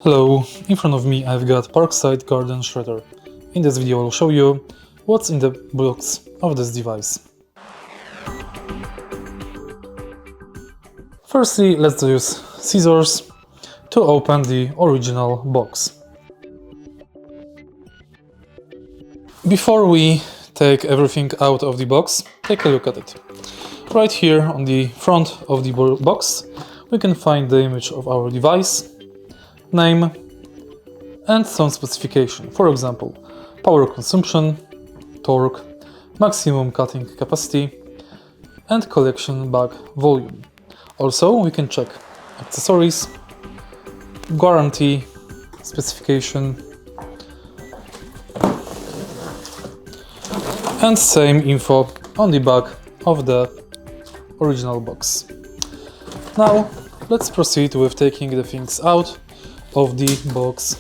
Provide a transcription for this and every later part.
Hello, in front of me I've got Parkside Shredder. In this video I'll show you what's in the box of this device. Firstly, let's use scissors to open the original box. Before we take everything out of the box, take a look at it. Right here on the front of the box we can find the image of our device, name and some specification, for example, power consumption, torque, maximum cutting capacity and collection bag volume. Also, we can check accessories, guarantee, specification and same info on the back of the original box. Now, let's proceed with taking the things out of the box.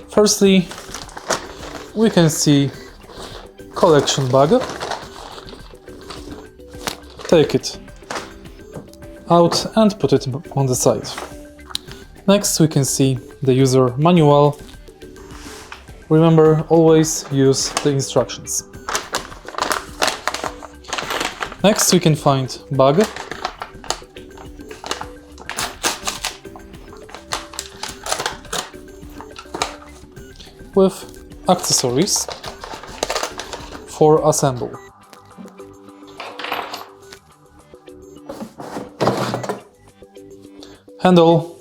Firstly, we can see collection bag. Take it out and put it on the side. Next, we can see the user manual. Remember, always use the instructions. Next, we can find bag. With accessories for assemble. Handle,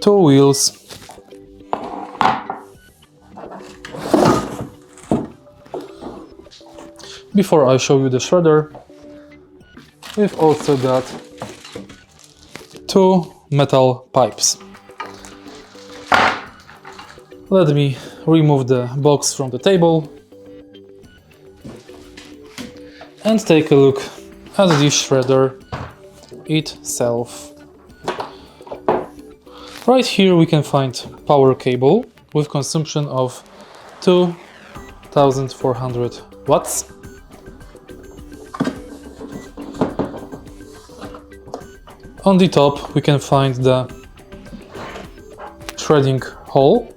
two wheels, before I show you the shredder, we've also got two metal pipes. Let me remove the box from the table and take a look at the shredder itself. Right here we can find power cable with consumption of 2400 watts. On the top we can find the threading hole,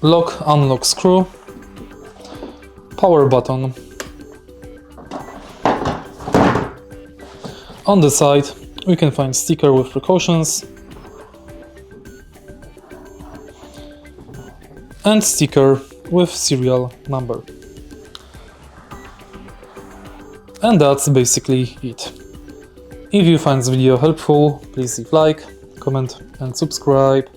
lock/unlock screw, power button. On the side we can find sticker with precautions and sticker with serial number. And that's basically it. If you find this video helpful, please leave like, comment and subscribe.